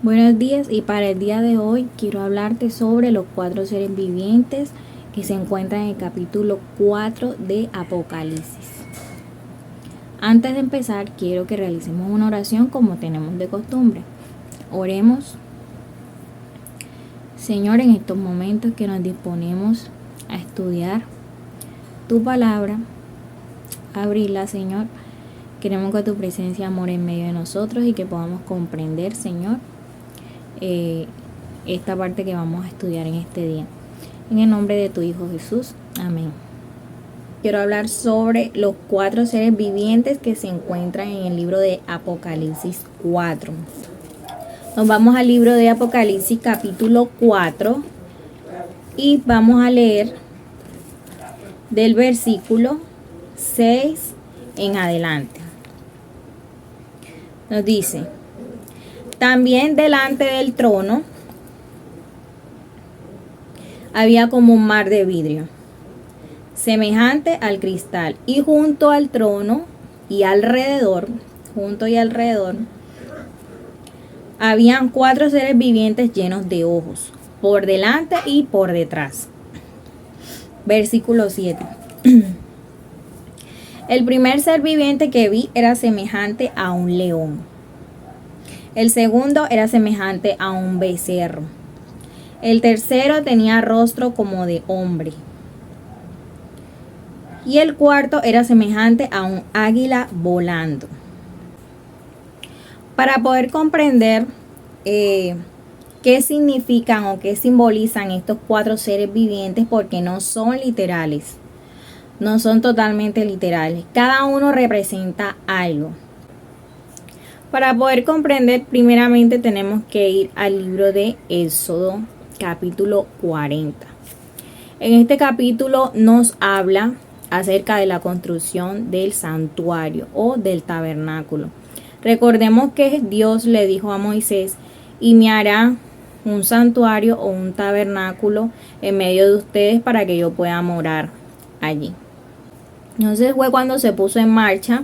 Buenos días, y para el día de hoy quiero hablarte sobre los 4 seres vivientes que se encuentran en el capítulo 4 de Apocalipsis. Antes de empezar, quiero que realicemos una oración como tenemos de costumbre. Oremos. Señor, en estos momentos que nos disponemos a estudiar tu palabra, abrirla, Señor, queremos que tu presencia more en medio de nosotros y que podamos comprender, Señor, esta parte que vamos a estudiar en este día. En el nombre de tu Hijo Jesús. Amén. Quiero hablar sobre los 4 seres vivientes que se encuentran en el libro de Apocalipsis 4. Nos vamos al libro de Apocalipsis capítulo 4 y vamos a leer del versículo 6 en adelante. Nos dice: también delante del trono había como un mar de vidrio, semejante al cristal, y junto al trono y alrededor, habían 4 seres vivientes llenos de ojos, por delante y por detrás. Versículo 7. El primer ser viviente que vi era semejante a un león. El segundo era semejante a un becerro. El tercero tenía rostro como de hombre. Y el cuarto era semejante a un águila volando. Para poder comprender qué significan o qué simbolizan estos 4 seres vivientes, porque no son literales, no son totalmente literales, cada uno representa algo. Para poder comprender, primeramente tenemos que ir al libro de Éxodo, capítulo 40. En este capítulo nos habla acerca de la construcción del santuario o del tabernáculo. Recordemos que Dios le dijo a Moisés: y me hará un santuario o un tabernáculo en medio de ustedes para que yo pueda morar allí. Entonces fue cuando se puso en marcha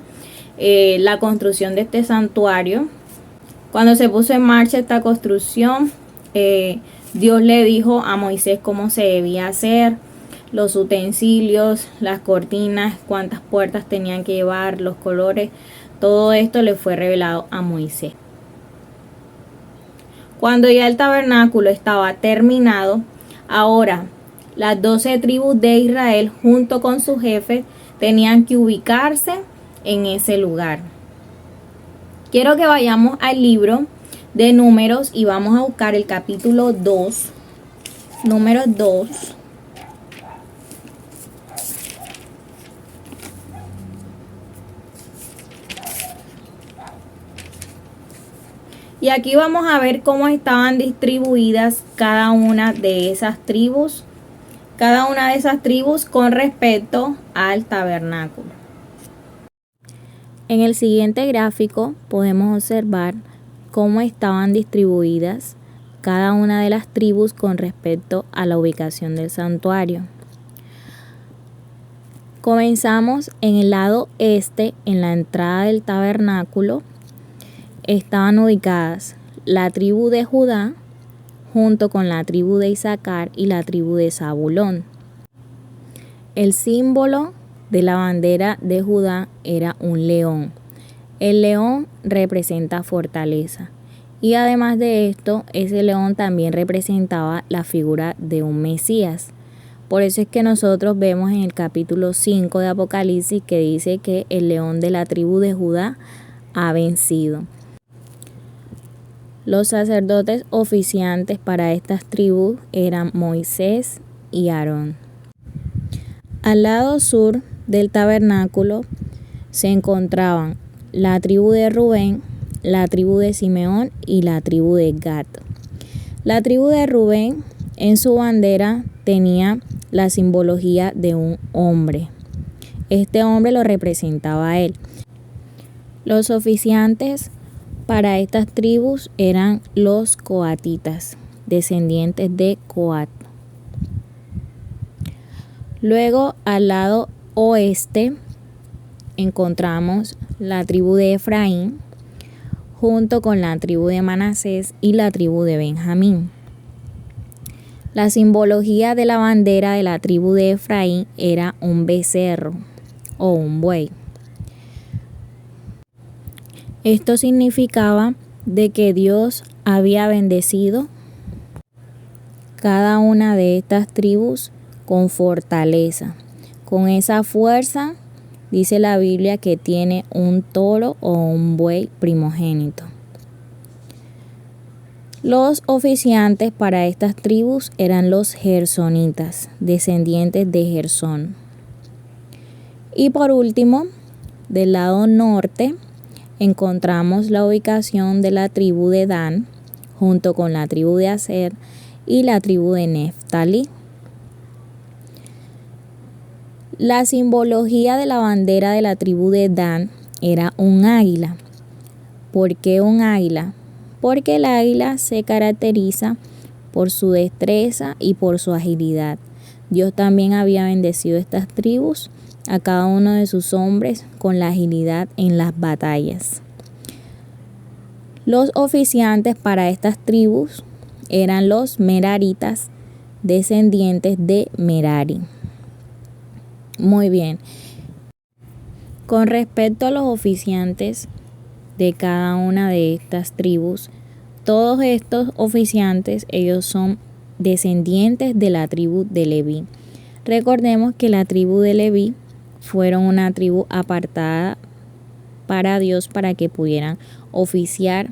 la construcción de este santuario. Cuando se puso en marcha esta construcción, Dios le dijo a Moisés cómo se debía hacer, los utensilios, las cortinas, cuántas puertas tenían que llevar, los colores. Todo esto le fue revelado a Moisés. Cuando ya el tabernáculo estaba terminado, ahora las 12 tribus de Israel junto con sus jefes tenían que ubicarse en ese lugar. Quiero que vayamos al libro de Números y vamos a buscar el capítulo 2, Números 2. Y aquí vamos a ver cómo estaban distribuidas cada una de esas tribus con respecto al tabernáculo. En el siguiente gráfico podemos observar cómo estaban distribuidas cada una de las tribus con respecto a la ubicación del santuario. Comenzamos en el lado este, en la entrada del tabernáculo. Estaban ubicadas la tribu de Judá junto con la tribu de Isaacar y la tribu de Zabulón. El símbolo de la bandera de Judá era un león. El león representa fortaleza, y además de esto, ese león también representaba la figura de un Mesías. Por eso es que nosotros vemos en el capítulo 5 de Apocalipsis que dice que el león de la tribu de Judá ha vencido. Los sacerdotes oficiantes para estas tribus eran Moisés y Aarón. Al lado sur del tabernáculo se encontraban la tribu de Rubén, la tribu de Simeón y la tribu de Gad. La tribu de Rubén en su bandera tenía la simbología de un hombre. Este hombre lo representaba a él. Los oficiantes para estas tribus eran los coatitas, descendientes de Coat. Luego, al lado oeste, encontramos la tribu de Efraín junto con la tribu de Manasés y la tribu de Benjamín. La simbología de la bandera de la tribu de Efraín era un becerro o un buey. Esto significaba de que Dios había bendecido cada una de estas tribus con fortaleza, con esa fuerza. Dice la Biblia que tiene un toro o un buey primogénito. Los oficiantes para estas tribus eran los gersonitas, descendientes de Gersón. Y por último, del lado norte, encontramos la ubicación de la tribu de Dan, junto con la tribu de Aser y la tribu de Neftalí. La simbología de la bandera de la tribu de Dan era un águila. ¿Por qué un águila? Porque el águila se caracteriza por su destreza y por su agilidad. Dios también había bendecido estas tribus a cada uno de sus hombres con la agilidad en las batallas. Los oficiantes para estas tribus eran los meraritas, descendientes de Merari. Muy bien. Con respecto a los oficiantes de cada una de estas tribus, todos estos oficiantes, ellos son descendientes de la tribu de Leví. Recordemos que la tribu de Leví fueron una tribu apartada para Dios para que pudieran oficiar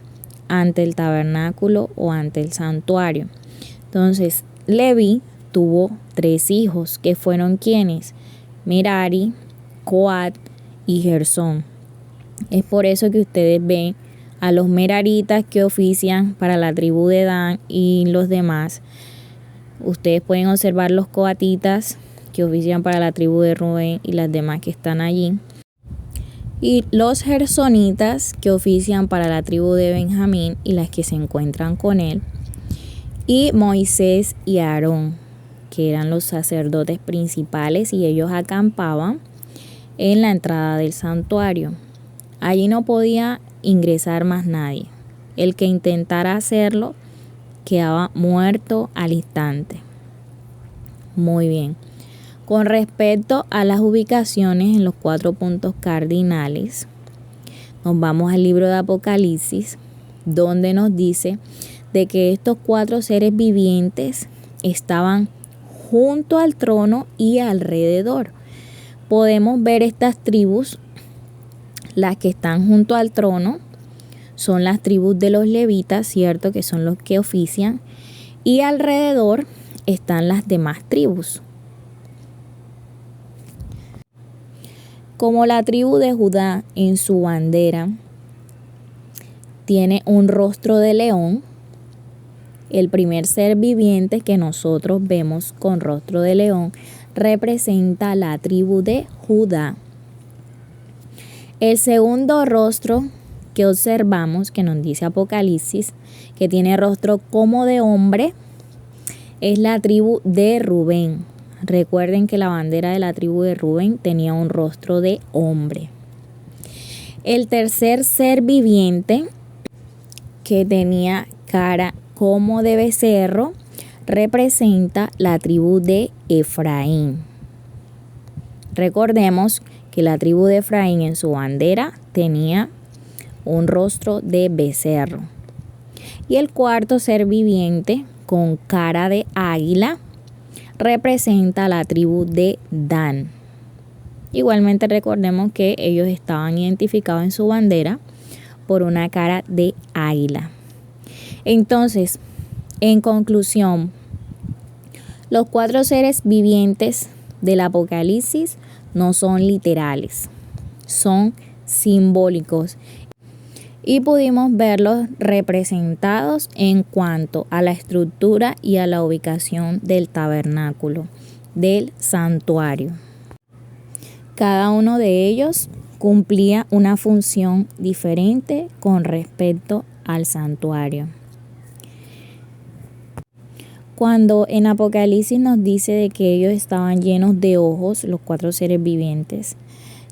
ante el tabernáculo o ante el santuario. Entonces, Leví tuvo 3 hijos, que fueron quienes: Merari, Coat y Gersón. Es por eso que ustedes ven a los meraritas que ofician para la tribu de Dan y los demás. Ustedes pueden observar los coatitas que ofician para la tribu de Rubén y las demás que están allí. Y los gersonitas que ofician para la tribu de Benjamín y las que se encuentran con él. Y Moisés y Aarón, que eran los sacerdotes principales, y ellos acampaban en la entrada del santuario. Allí no podía ingresar más nadie. El que intentara hacerlo quedaba muerto al instante. Muy bien. Con respecto a las ubicaciones en los 4 puntos cardinales, nos vamos al libro de Apocalipsis, donde nos dice de que estos 4 seres vivientes estaban junto al trono y alrededor. Podemos ver estas tribus. Las que están junto al trono son las tribus de los levitas, ¿cierto? Que son los que ofician. Y alrededor están las demás tribus. Como la tribu de Judá en su bandera tiene un rostro de león, el primer ser viviente que nosotros vemos con rostro de león representa la tribu de Judá. El segundo rostro que observamos, que nos dice Apocalipsis, que tiene rostro como de hombre, es la tribu de Rubén. Recuerden que la bandera de la tribu de Rubén tenía un rostro de hombre. El tercer ser viviente, que tenía cara como de becerro, representa la tribu de Efraín. Recordemos que la tribu de Efraín en su bandera tenía un rostro de becerro. Y el cuarto ser viviente con cara de águila representa la tribu de Dan. Igualmente recordemos que ellos estaban identificados en su bandera por una cara de águila. Entonces, en conclusión, los 4 seres vivientes del Apocalipsis no son literales, son simbólicos y pudimos verlos representados en cuanto a la estructura y a la ubicación del tabernáculo, del santuario. Cada uno de ellos cumplía una función diferente con respecto al santuario. Cuando en Apocalipsis nos dice de que ellos estaban llenos de ojos, los 4 seres vivientes,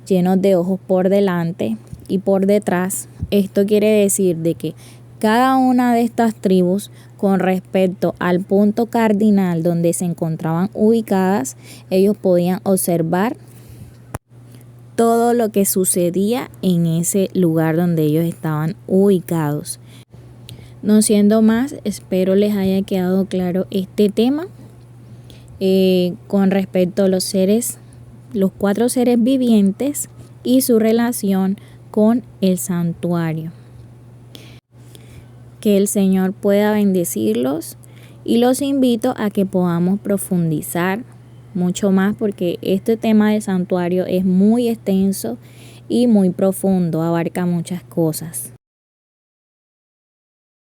llenos de ojos por delante y por detrás. Esto quiere decir de que cada una de estas tribus, con respecto al punto cardinal donde se encontraban ubicadas, ellos podían observar todo lo que sucedía en ese lugar donde ellos estaban ubicados. No siendo más, espero les haya quedado claro este tema con respecto a los 4 seres vivientes y su relación con el santuario. Que el Señor pueda bendecirlos y los invito a que podamos profundizar mucho más, porque este tema del santuario es muy extenso y muy profundo, abarca muchas cosas.